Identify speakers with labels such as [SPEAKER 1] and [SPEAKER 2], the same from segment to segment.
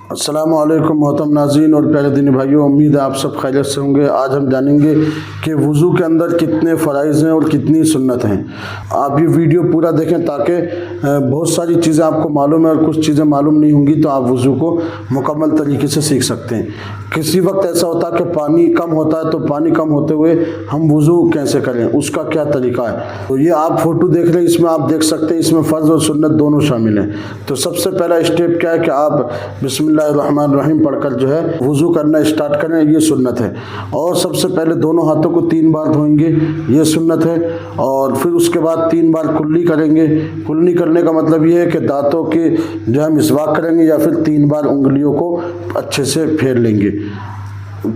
[SPEAKER 1] السلام علیکم محترم ناظرین اور پیارے دینی بھائیوں، امید ہے آپ سب خیریت سے ہوں گے۔ آج ہم جانیں گے کہ وضو کے اندر کتنے فرائض ہیں اور کتنی سنت ہیں۔ آپ یہ ویڈیو پورا دیکھیں تاکہ بہت ساری چیزیں آپ کو معلوم ہیں اور کچھ چیزیں معلوم نہیں ہوں گی تو آپ وضو کو مکمل طریقے سے سیکھ سکتے ہیں۔ کسی وقت ایسا ہوتا ہے کہ پانی کم ہوتا ہے، تو پانی کم ہوتے ہوئے ہم وضو کیسے کریں، اس کا کیا طریقہ ہے۔ تو یہ آپ فوٹو دیکھ رہے ہیں، اس میں آپ دیکھ سکتے ہیں، اس میں فرض اور سنت دونوں شامل ہیں۔ تو سب سے پہلا اسٹیپ کیا ہے کہ آپ بسم اللہ الرحمن الرحیم پڑھ کر جو ہے وضو کرنا اسٹارٹ کریں، یہ سنت ہے۔ اور سب سے پہلے دونوں ہاتھوں کو 3 بار دھوئیں گے، یہ سنت ہے۔ اور پھر اس کے بعد 3 بار کلی کریں گے۔ کلی کرنے کا مطلب یہ ہے کہ دانتوں کی جو ہے مسواک کریں گے یا پھر 3 بار انگلیوں کو اچھے سے پھیر لیں گے۔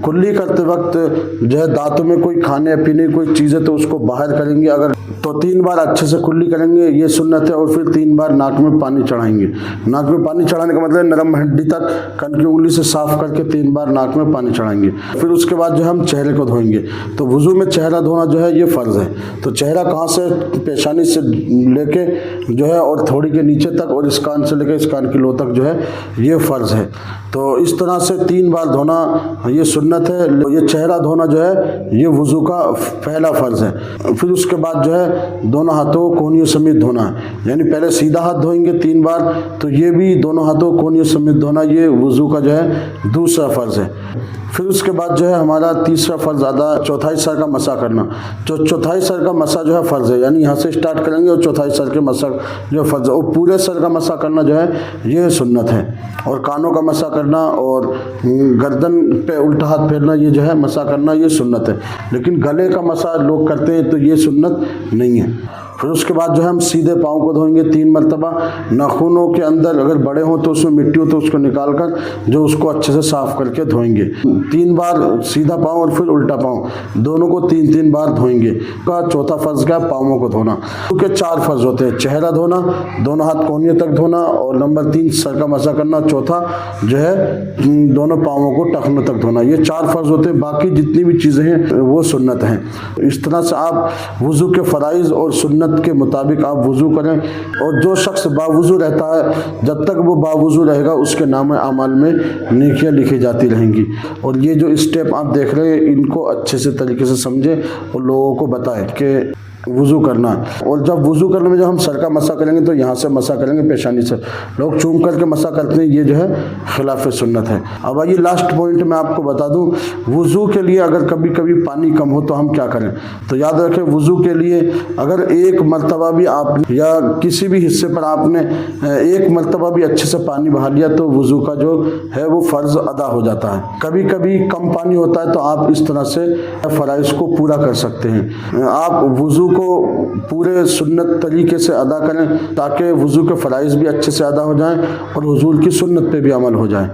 [SPEAKER 1] کلی کرتے وقت جو ہے دانتوں میں کوئی کھانے پینے کی کوئی چیز ہے تو اس کو باہر کریں گے، اگر تو 3 بار اچھے سے کلی کریں گے، یہ سنت ہے۔ اور پھر 3 بار ناک میں پانی چڑھائیں گے۔ ناک میں پانی چڑھانے کا مطلب نرم ہڈی تک کن کی انگلی سے صاف کر کے 3 بار ناک میں پانی چڑھائیں گے۔ پھر اس کے بعد جو ہم چہرے کو دھوئیں گے۔ تو وضو میں چہرہ دھونا جو ہے یہ فرض ہے۔ تو چہرہ کہاں سے، پیشانی سے لے کے جو ہے اور تھوڑی کے نیچے تک، اور اس کان سے لے کے اس کان کی لو تک جو ہے یہ فرض ہے۔ تو اس طرح سے 3 بار دھونا یہ سنت ہے۔ یہ چہرہ دھونا جو ہے یہ وضو کا پہلا فرض ہے۔ پھر اس کے بعد جو ہے دونوں ہاتھوں کو کونیوں سمیت دھونا ہے، یعنی پہلے سیدھا ہاتھ دھوئیں گے 3 بار، تو یہ بھی دونوں ہاتھوں کو کونیوں سمیت دھونا یہ وضو کا جو ہے دوسرا فرض ہے۔ پھر اس کے بعد جو ہے ہمارا تیسرا فرض چوتھائی سر کا مسح کرنا۔ جو چوتھائی سر کا مسح جو ہے فرض ہے، یعنی یہاں سے اسٹارٹ کریں گے اور چوتھائی سر کے مسح جو فرض ہے، اور پورے سر کا مسح کرنا جو ہے یہ سنت ہے۔ اور کانوں کا مسح کرنا اور گردن پہ الٹا ہاتھ پھیرنا یہ جو ہے مسح کرنا یہ سنت ہے، لیکن گلے کا مسح لوگ کرتے ہیں تو یہ سنت نہیں ہے۔ پھر اس کے بعد جو ہے ہم سیدھے پاؤں کو دھوئیں گے 3 مرتبہ۔ ناخنوں کے اندر اگر بڑے ہوں تو اس میں مٹی ہو تو اس کو نکال کر جو اس کو اچھے سے صاف کر کے دھوئیں گے۔ 3 بار سیدھا پاؤں اور پھر الٹا پاؤں، دونوں کو 3 بار دھوئیں گے۔ کا چوتھا فرض کیا ہے، پاؤں کو دھونا۔ کیونکہ 4 فرض ہوتے ہیں، چہرہ دھونا، دونوں ہاتھ کونیوں تک دھونا، اور نمبر 3 سر کا مسح کرنا، چوتھا جو ہے دونوں پاؤں کو ٹخنوں تک دھونا۔ یہ 4 فرض ہوتے ہیں، باقی جتنی بھی چیزیں ہیں وہ سنت ہیں۔ اس طرح سے آپ وضو کے فرائض اور سنت کے مطابق آپ وضو کریں۔ اور جو شخص باوضو رہتا ہے، جب تک وہ باوضو رہے گا اس کے نام اعمال میں نیکیاں لکھی جاتی رہیں گی۔ اور یہ جو اسٹیپ آپ دیکھ رہے ہیں ان کو اچھے سے طریقے سے سمجھیں اور لوگوں کو بتائیں کہ وضو کرنا ہے۔ اور جب وضو کرنے میں جب ہم سر کا مسح کریں گے تو یہاں سے مسح کریں گے، پیشانی سے۔ لوگ چوم کر کے مسح کرتے ہیں، یہ جو ہے خلاف سنت ہے۔ اب آئیے لاسٹ پوائنٹ میں آپ کو بتا دوں، وضو کے لیے اگر کبھی کبھی پانی کم ہو تو ہم کیا کریں۔ تو یاد رکھیں، وضو کے لیے اگر ایک مرتبہ بھی آپ نے یا کسی بھی حصے پر آپ نے ایک مرتبہ بھی اچھے سے پانی بہا لیا تو وضو کا جو ہے وہ فرض ادا ہو جاتا ہے۔ کبھی کبھی کم پانی ہوتا ہے تو آپ اس طرح سے فرائض کو پورا کر سکتے ہیں۔ آپ وضو کو پورے سنت طریقے سے ادا کریں تاکہ وضو کے فرائض بھی اچھے سے ادا ہو جائیں اور حضور کی سنت پہ بھی عمل ہو جائے۔